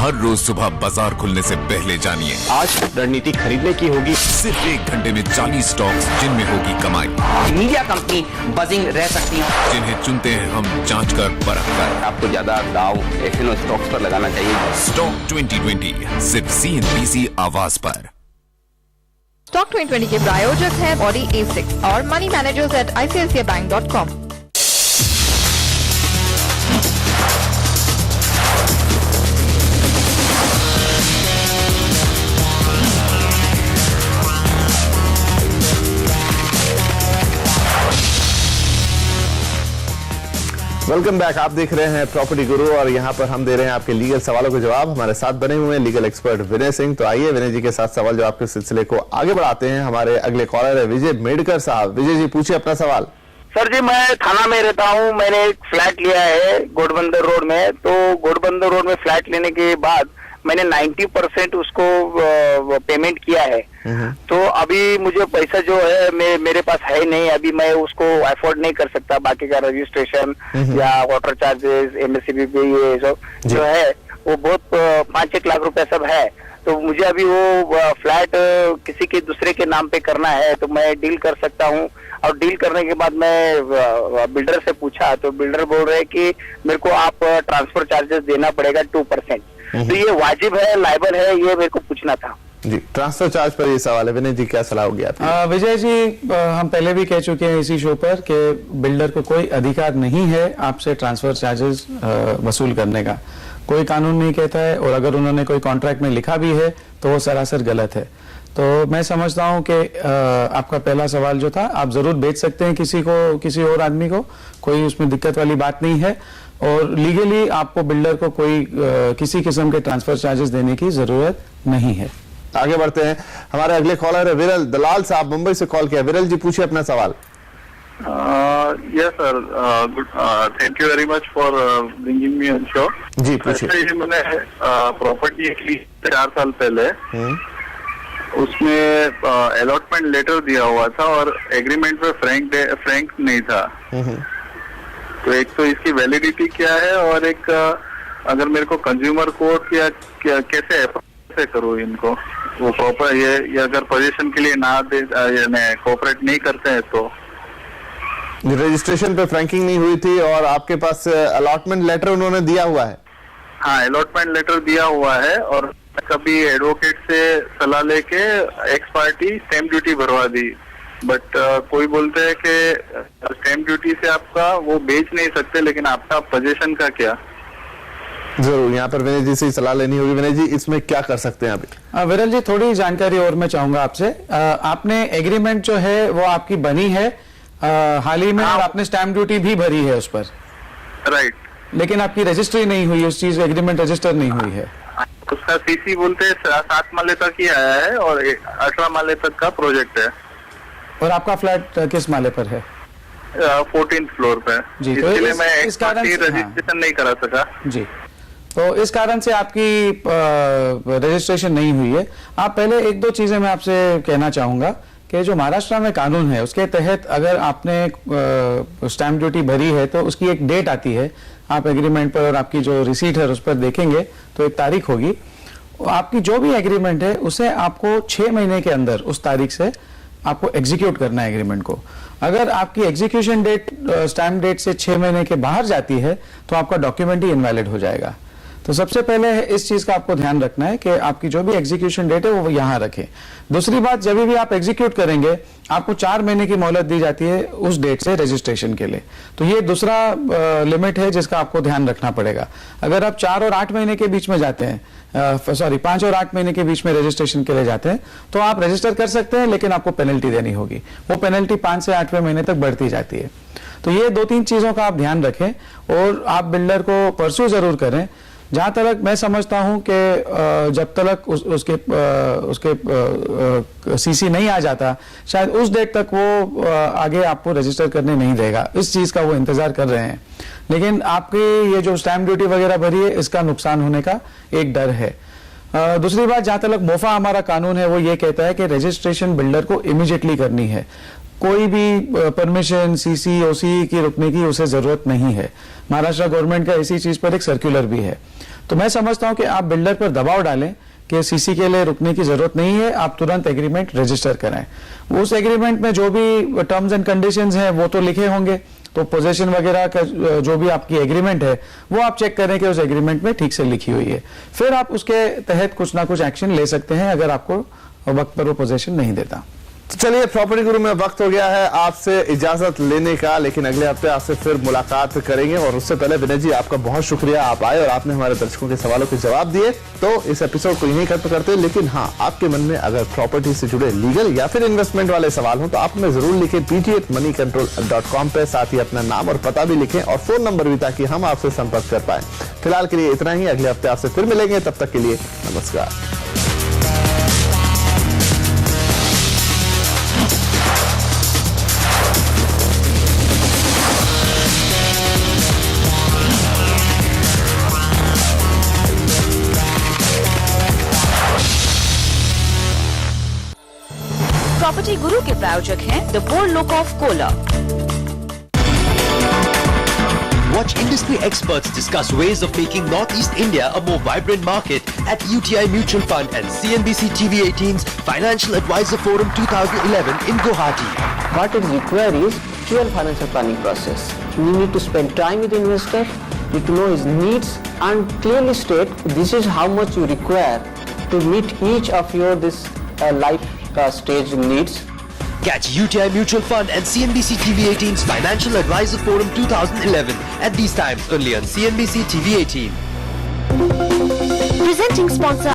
हर रोज सुबह बाजार खुलने से पहले जानिए आज रणनीति खरीदने की होगी। सिर्फ 1 घंटे में 40 स्टॉक्स जिनमें होगी कमाई। मीडिया कंपनी बजिंग रह सकती है, जिन्हें चुनते हैं हम जांच कर परख कर। आपको ज्यादा दाव एफएनओ स्टॉक्स पर लगाना चाहिए। स्टॉक 2020 सिर्फ CNBC आवाज पर। स्टॉक 2020 के प्रायोजक हैं बॉडी A6 और money managers eight ICICIbank.com। Welcome back. आप देख रहे हैं प्रॉपर्टी गुरु और यहाँ पर हम दे रहे हैं आपके लीगल सवालों के जवाब। हमारे साथ बने हुए हैं लीगल एक्सपर्ट विनय सिंह। तो आइए विनय जी के साथ सवाल जवाब के सिलसिले को आगे बढ़ाते हैं। हमारे अगले कॉलर है विजय मेडकर साहब। विजय जी पूछिए अपना सवाल। सर जी, मैं थाना में रहता हूँ। मैंने एक फ्लैट लिया है घोड़बंदर रोड में। तो घोड़बंदर रोड में फ्लैट लेने के बाद मैंने 90% उसको पेमेंट किया है। तो अभी मुझे पैसा जो है मेरे पास है नहीं। अभी मैं उसको अफोर्ड नहीं कर सकता। बाकी का रजिस्ट्रेशन या वाटर चार्जेस, MSCB ये सब जो है वो बहुत 5-1 लाख रुपए सब है। तो मुझे अभी वो फ्लैट किसी के दूसरे के नाम पे करना है। तो मैं डील कर सकता हूँ। और डील करने के बाद मैं बिल्डर से पूछा तो बिल्डर बोल रहे कि मेरे को आप ट्रांसफर चार्जेस देना पड़ेगा 2%। तो ये वाजिब है, लायबल है, ये मेरे को पूछना था जी। ट्रांसफर चार्ज पर ये सवाल है। विनय जी क्या सलाह होगी आपकी? विजय जी, हम पहले भी कह चुके हैं इसी शो पर कि बिल्डर को कोई अधिकार नहीं है आपसे ट्रांसफर चार्जेस वसूल करने का। कोई कानून नहीं कहता है, और अगर उन्होंने कोई कॉन्ट्रैक्ट में लिखा भी है तो वो सरासर गलत है। तो मैं समझता हूं कि आपका पहला सवाल जो था, आप जरूर बेच सकते हैं किसी को, किसी और आदमी को, कोई उसमें दिक्कत वाली बात नहीं है। और लीगली आपको बिल्डर को कोई किसी किस्म के ट्रांसफर चार्जेस देने की जरूरत नहीं है। आगे बढ़ते हैं। हमारे अगले कॉलर है विरल दलाल साहब, मुंबई से कॉल किया। विरल जी पूछिए अपना सवाल। Yes sir, good, thank you very much for bringing me on show. जी पूछिए। मैंने प्रॉपर्टी एक ली 4 साल पहले। उसमें अलॉटमेंट लेटर दिया हुआ था और एग्रीमेंट पे फ्रैंक नहीं था। तो एक तो इसकी वैलिडिटी क्या है, और एक अगर मेरे को कंज्यूमर कोर्ट या कैसे करूँ इनको, वो प्रॉपर ये अगर पोजीशन के लिए ना दे कोऑपरेट नहीं करते हैं तो। रजिस्ट्रेशन पे फ्रैंकिंग नहीं हुई थी और आपके पास अलॉटमेंट लेटर उन्होंने दिया हुआ है? हाँ, अलॉटमेंट लेटर दिया हुआ है। और कभी एडवोकेट से सलाह लेके एक्स पार्टी स्टैम्प ड्यूटी भरवा दी। बट कोई बोलते हैं कि स्टैम्प ड्यूटी से आपका वो बेच नहीं सकते, लेकिन आपका पोजीशन का क्या? जरूर यहाँ पर विनय जी से सलाह लेनी होगी। विनय जी इसमें क्या कर सकते हैं अभी? विरल जी, थोड़ी जानकारी और मैं चाहूंगा आपसे। आपने एग्रीमेंट जो है वो आपकी बनी है हाल ही में, और आपने स्टैम्प ड्यूटी भी भरी है उस पर, राइट। लेकिन आपकी रजिस्ट्री नहीं हुई, उस चीज एग्रीमेंट रजिस्टर नहीं हुई है। उसका CC बोलते हैं 7 माले तक ही आया है और 18 माले तक का प्रोजेक्ट है। और आपका फ्लैट किस माले पर है? 14th फ्लोर पे जी। इसके लिए मैं इस कारण रजिस्ट्रेशन नहीं करा सका जी। तो इस कारण से आपकी रजिस्ट्रेशन नहीं हुई है। आप पहले 1-2 चीजें मैं आपसे कहना चाहूंगा कि जो महाराष्ट्र में कानून है उसके तहत अगर आपने स्टैम्प ड्यूटी भरी है तो उसकी एक डेट आती है। आप एग्रीमेंट पर और आपकी जो रिसीट है उस पर देखेंगे तो एक तारीख होगी। आपकी जो भी एग्रीमेंट है उसे आपको 6 महीने के अंदर उस तारीख से आपको एग्जीक्यूट करना है एग्रीमेंट को। अगर आपकी एग्जीक्यूशन डेट स्टैम्प डेट से 6 महीने के बाहर जाती है तो आपका डॉक्यूमेंट ही इनवैलिड हो जाएगा। तो सबसे पहले इस चीज का आपको ध्यान रखना है कि आपकी जो भी एग्जीक्यूशन डेट है वो यहां रखें। दूसरी बात, जब भी आप एग्जीक्यूट करेंगे आपको 4 महीने की मोहलत दी जाती है उस डेट से रजिस्ट्रेशन के लिए। तो ये दूसरा लिमिट है जिसका आपको ध्यान रखना पड़ेगा। अगर आप 4 और 8 महीने के बीच में जाते हैं, 5 और 8 महीने के बीच में रजिस्ट्रेशन के लिए जाते हैं तो आप रजिस्टर कर सकते हैं, लेकिन आपको पेनल्टी देनी होगी। वो पेनल्टी 5 से 8वें महीने तक बढ़ती जाती है। तो ये 2-3 चीजों का आप ध्यान रखें और आप बिल्डर को परस्यू जरूर करें। जहां तक मैं समझता हूं कि जब तक उसके CC नहीं आ जाता, शायद उस डेट तक वो आगे आपको रजिस्टर करने नहीं देगा। इस चीज का वो इंतजार कर रहे हैं। लेकिन आपकी ये जो स्टैम्प ड्यूटी वगैरह भरी है इसका नुकसान होने का एक डर है। दूसरी बात, जहां तक मोफा हमारा कानून है वो ये कहता है कि रजिस्ट्रेशन बिल्डर को इमीडिएटली करनी है। कोई भी परमिशन सीसी ओसी की रुकने की उसे जरूरत नहीं है। महाराष्ट्र गवर्नमेंट का इसी चीज पर एक सर्कुलर भी है। तो मैं समझता हूं कि आप बिल्डर पर दबाव डालें कि सीसी के लिए रुकने की जरूरत नहीं है, आप तुरंत एग्रीमेंट रजिस्टर कराएं। उस एग्रीमेंट में जो भी टर्म्स एंड कंडीशंस हैं वो तो लिखे होंगे, तो पोजेशन वगैरह का जो भी आपकी एग्रीमेंट है वो आप चेक करें कि उस एग्रीमेंट में ठीक से लिखी हुई है, फिर आप उसके तहत कुछ ना कुछ एक्शन ले सकते हैं अगर आपको वक्त पर वो पोजेशन नहीं देता। तो चलिए, प्रॉपर्टी गुरु में वक्त हो गया है आपसे इजाजत लेने का, लेकिन अगले हफ्ते आपसे फिर मुलाकात करेंगे। और उससे पहले विनय जी, आपका बहुत शुक्रिया, आप आए और आपने हमारे दर्शकों के सवालों के जवाब दिए। तो इस एपिसोड को यहीं खत्म करते हैं, लेकिन हाँ, आपके मन में अगर प्रॉपर्टी से जुड़े लीगल या फिर इन्वेस्टमेंट वाले सवाल हो तो आप हमें जरूर लिखें pt@moneycontrol.com पे, साथ ही अपना नाम और पता भी लिखें और फोन नंबर भी, ताकि हम आपसे संपर्क कर पाए। फिलहाल के लिए इतना ही, अगले हफ्ते आपसे फिर मिलेंगे, तब तक के लिए नमस्कार। प्रॉपर्टी गुरु के प्रायोजक हैं the bold look of Kohler. Watch industry experts discuss ways of making Northeast India a more vibrant market at UTI Mutual Fund and CNBC TV18's Financial Advisor Forum 2011 in Guwahati. What is required is actual financial planning process. You need to spend time with the investor, need to know his needs and clearly state this is how much you require to meet each of your life stage needs. Catch UTI Mutual Fund and CNBC TV18's Financial Advisor Forum 2011 at these times only on CNBC TV18. Presenting sponsor